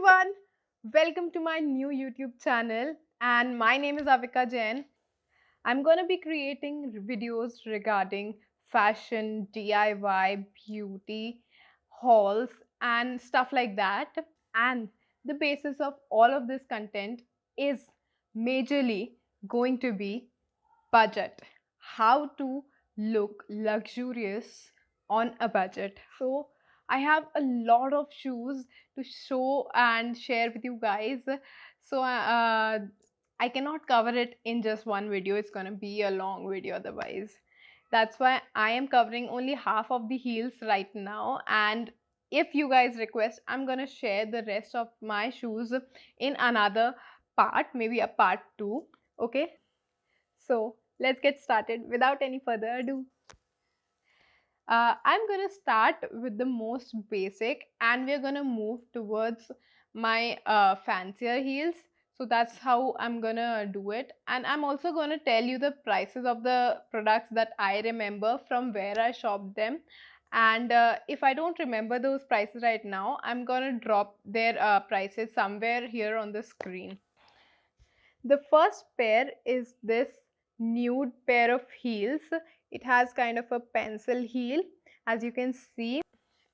everyone, welcome to my new YouTube channel and my name is Avika Jain. I'm going to be creating videos regarding fashion, DIY, beauty, hauls and stuff like that. And the basis of all of this content is majorly going to be budget. How to look luxurious on a budget. So I have a lot of shoes to show and share with you guys. So I cannot cover it in just one video. It's going to be a long video otherwise. That's why I am covering only half of the heels right now, and if you guys request, I'm going to share the rest of my shoes in another part, maybe a part 2. Okay, so let's get started without any further ado. I'm going to start with the most basic and we're going to move towards my fancier heels. So that's how I'm going to do it. And I'm also going to tell you the prices of the products that I remember from where I shopped them. And if I don't remember those prices right now, I'm going to drop their prices somewhere here on the screen. The first pair is this nude pair of heels. It has kind of a pencil heel, as you can see.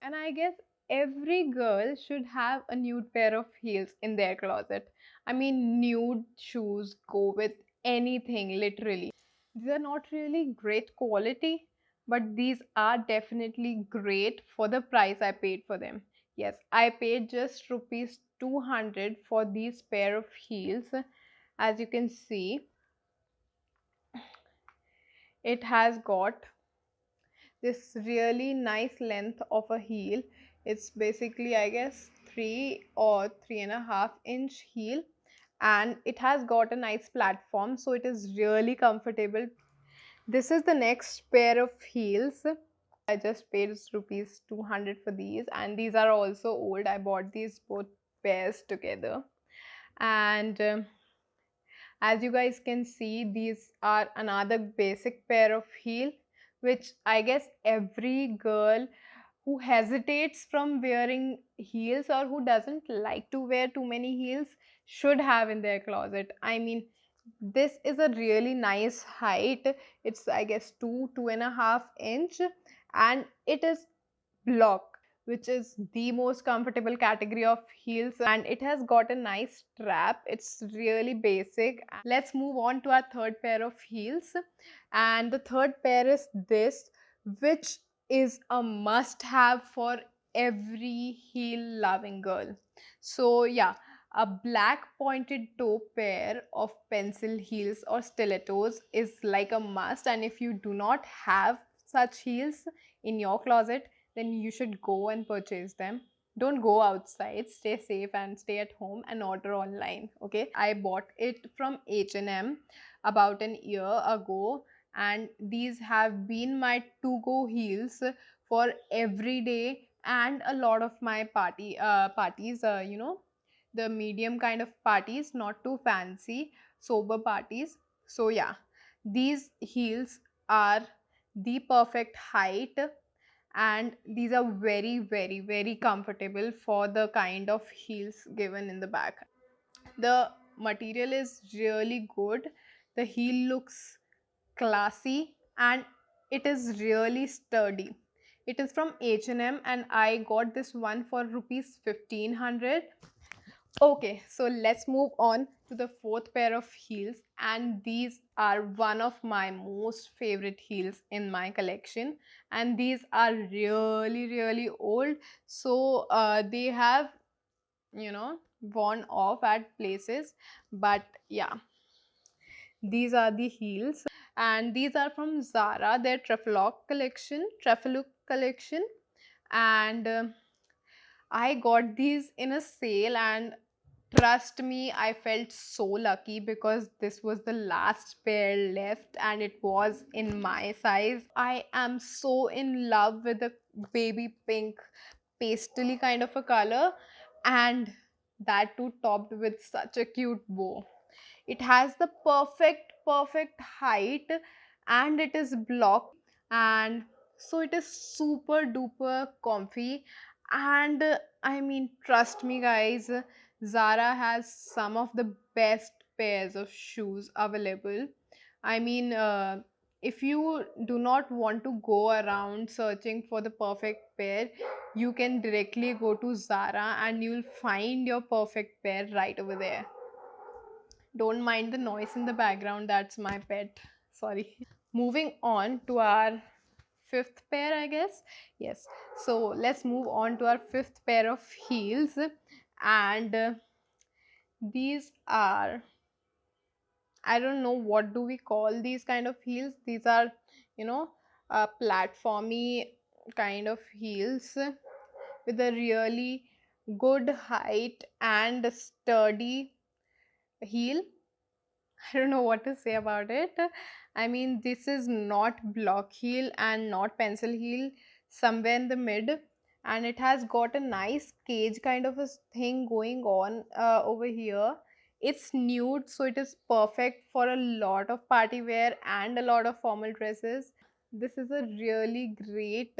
And I guess every girl should have a nude pair of heels in their closet. I mean, nude shoes go with anything, literally. These are not really great quality, but these are definitely great for the price I paid for them. Yes, I paid just rupees 200 for these pair of heels. As you can see, it has got this really nice length of a heel. It's basically, I guess, 3 or 3.5 inch heel, and it has got a nice platform, so it is really comfortable. This is the next pair of heels. I just paid rupees 200 for these, and these are also old. I bought these both pairs together, and as you guys can see, these are another basic pair of heel, which I guess every girl who hesitates from wearing heels or who doesn't like to wear too many heels should have in their closet. I mean, this is a really nice height. It's, I guess, 2.5 inch, and it is block, which is the most comfortable category of heels, and it has got a nice strap. It's really basic. Let's move on to our third pair of heels, and the third pair is this, which is a must have for every heel loving girl. So yeah, a black pointed toe pair of pencil heels or stilettos is like a must, and if you do not have such heels in your closet, then you should go and purchase them. Don't go outside, stay safe and stay at home and order online. Okay, I bought it from H&M about an year ago, and these have been my to go heels for every day and a lot of my parties, the medium kind of parties, not too fancy, sober parties. So yeah, these heels are the perfect height, and these are very very very comfortable for the kind of heels given in the back. The material is really good. The heel looks classy and it is really sturdy. It is from H&M, and I got this one for rupees 1500. Okay, so let's move on to the fourth pair of heels, and these are one of my most favorite heels in my collection, and these are really really old, so they have, worn off at places, but yeah, these are the heels, and these are from Zara, their Trefalook collection, and I got these in a sale, and trust me, I felt so lucky because this was the last pair left and it was in my size. I am so in love with the baby pink pastely kind of a color, and that too topped with such a cute bow. It has the perfect height, and it is blocked, and so it is super duper comfy. And I mean, trust me, guys, Zara has some of the best pairs of shoes available. I mean, if you do not want to go around searching for the perfect pair, you can directly go to Zara and you'll find your perfect pair right over there. Don't mind the noise in the background, that's my pet. Sorry. Moving on to our fifth pair, I guess. Yes. So let's move on to our fifth pair of heels. And these are, I don't know what do we call these kind of heels. These are, you know, platformy kind of heels with a really good height and sturdy heel. I don't know what to say about it. I mean, this is not block heel and not pencil heel, somewhere in the mid, and it has got a nice cage kind of a thing going on over here. It's nude, so it is perfect for a lot of party wear and a lot of formal dresses. This is a really great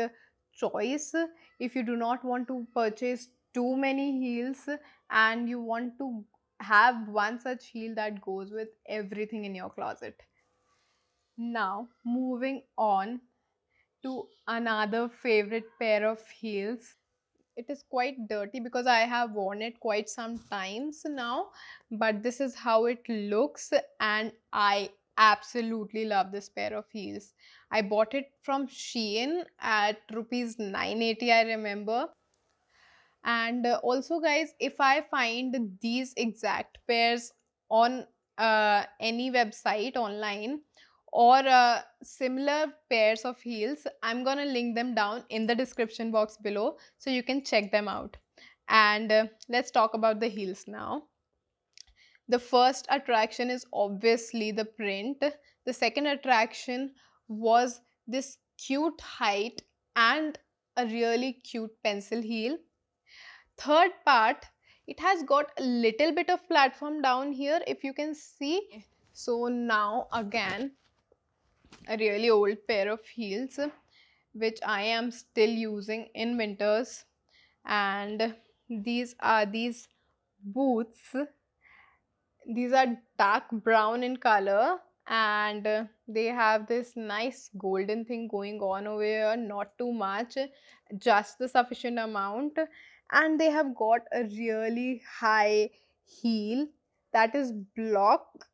choice if you do not want to purchase too many heels and you want to have one such heel that goes with everything in your closet. Now, moving on to another favorite pair of heels. It is quite dirty because I have worn it quite some times now, but this is how it looks, and I absolutely love this pair of heels. I bought it from Shein at rupees 980, I remember. And also, guys, if I find these exact pairs on any website online or similar pairs of heels, I'm gonna link them down in the description box below so you can check them out. And let's talk about the heels now. The first attraction is obviously the print. The second attraction was this cute height and a really cute pencil heel. Third part, it has got a little bit of platform down here if you can see. So now again, a really old pair of heels which I am still using in winters, and these are these boots. These are dark brown in color, and they have this nice golden thing going on over here, not too much, just the sufficient amount. And they have got a really high heel that is block.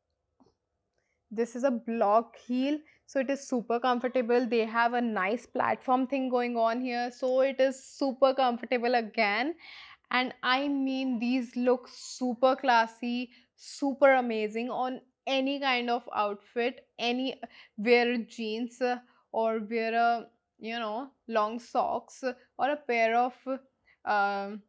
This is a block heel, so it is super comfortable. They have a nice platform thing going on here, so it is super comfortable again. And I mean, these look super classy, super amazing on any kind of outfit. Any wear jeans or wear a long socks or a pair of um,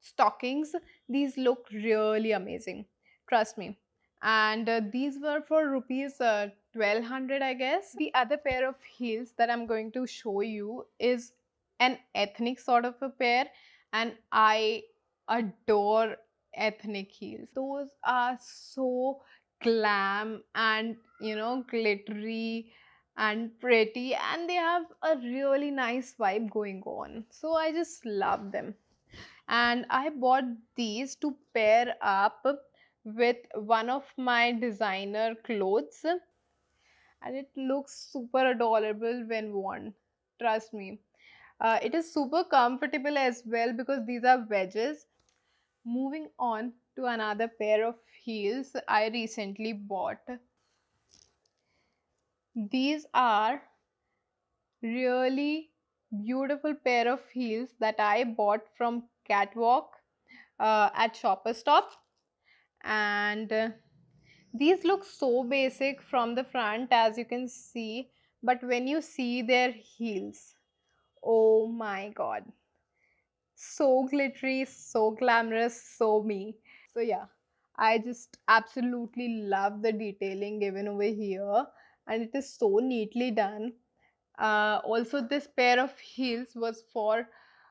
stockings. These look really amazing, trust me. And these were for rupees 1200, I guess. The other pair of heels that I'm going to show you is an ethnic sort of a pair, and I adore ethnic heels. Those are so glam and glittery and pretty, and they have a really nice vibe going on, so I just love them. And I bought these to pair up with one of my designer clothes, and it looks super adorable when worn, trust me. It is super comfortable as well because these are wedges. Moving on to another pair of heels I recently bought. These are really beautiful pair of heels that I bought from Catwalk at Shopper Stop. And these look so basic from the front, as you can see, but when you see their heels, oh my god, so glittery, so glamorous, so me. So yeah, I just absolutely love the detailing given over here, and it is so neatly done. Also, this pair of heels was for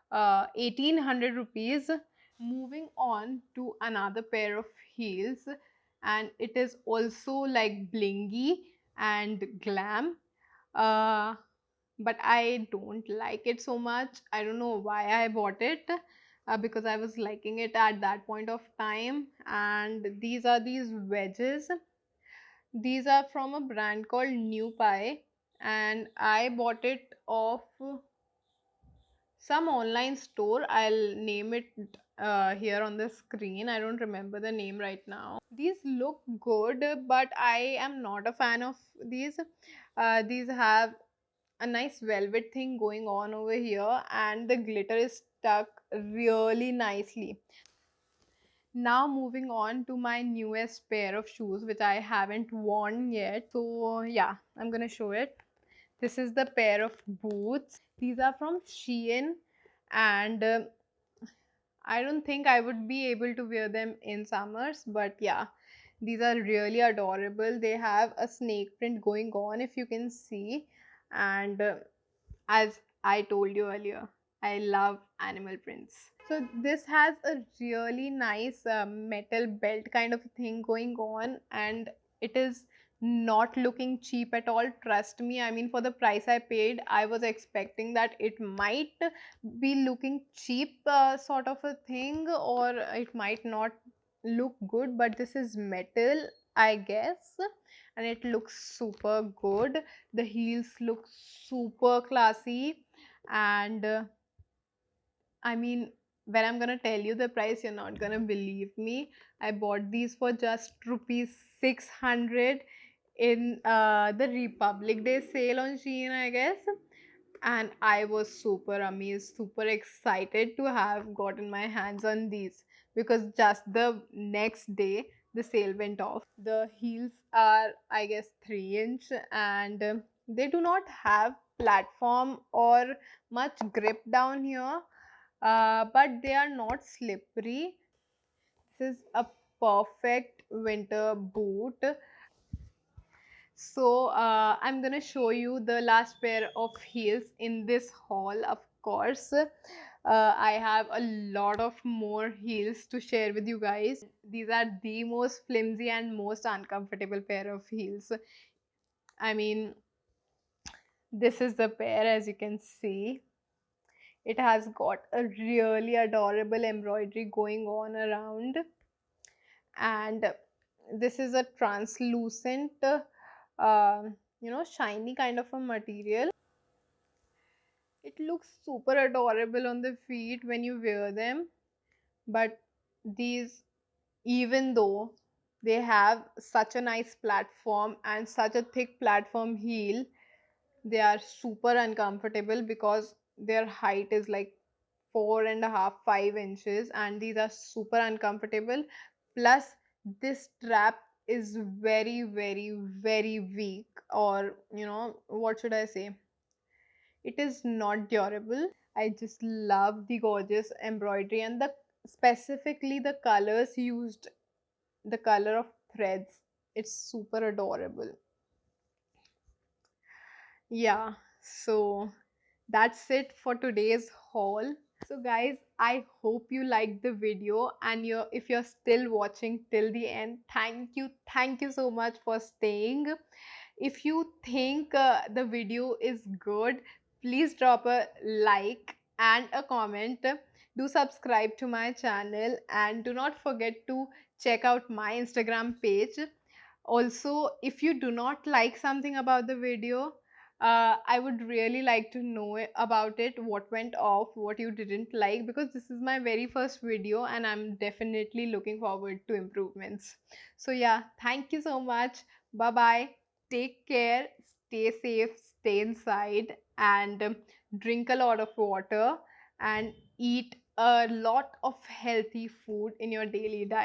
1800 rupees. Moving on to another pair of heels, and it is also like blingy and glam. Uh, but I don't like it so much. I don't know why I bought it, because I was liking it at that point of time. And these are these wedges. These are from a brand called New Pie, and I bought it off some online store. I'll name it here on the screen. I don't remember the name right now. These look good, but I am not a fan of these. These have a nice velvet thing going on over here, and the glitter is stuck really nicely. Now moving on to my newest pair of shoes, which I haven't worn yet. So yeah, I'm gonna show it. This is the pair of boots. These are from Shein, and I don't think I would be able to wear them in summers, but yeah, these are really adorable. They have a snake print going on, if you can see, and as I told you earlier, I love animal prints. So this has a really nice metal belt kind of thing going on, and it is not looking cheap at all. Trust me. I mean, for the price I paid, I was expecting that it might be looking cheap, sort of a thing, or it might not look good, but this is metal, I guess, and it looks super good. The heels look super classy, and I mean, when I'm gonna tell you the price, you're not gonna believe me. I bought these for just rupees 600 in the Republic Day sale on Shein, I guess. And I was super amazed, super excited to have gotten my hands on these, because just the next day the sale went off. The heels are, I guess, 3 inch, and they do not have platform or much grip down here, but they are not slippery. This is a perfect winter boot. So I'm gonna show you the last pair of heels in this haul. Of course, I have a lot of more heels to share with you guys. These are the most flimsy and most uncomfortable pair of heels. I mean, this is the pair, as you can see. It has got a really adorable embroidery going on around, and this is a translucent, shiny kind of a material. It looks super adorable on the feet when you wear them, but these, even though they have such a nice platform and such a thick platform heel, they are super uncomfortable because their height is like 4.5, 5 inches, and these are super uncomfortable. Plus, this strap is very, very, very weak, or what should I say? It is not durable. I just love the gorgeous embroidery and the specifically the colors used, the color of threads. It's super adorable. Yeah, so that's it for today's haul. So guys, I hope you liked the video, and if you're still watching till the end, thank you so much for staying. If you think the video is good, please drop a like and a comment. Do subscribe to my channel, and do not forget to check out my Instagram page. Also, if you do not like something about the video, I would really like to know about it, what went off, what you didn't like, because this is my very first video and I'm definitely looking forward to improvements. So, yeah, thank you so much. Bye bye. Take care. Stay safe. Stay inside, and drink a lot of water and eat a lot of healthy food in your daily diet.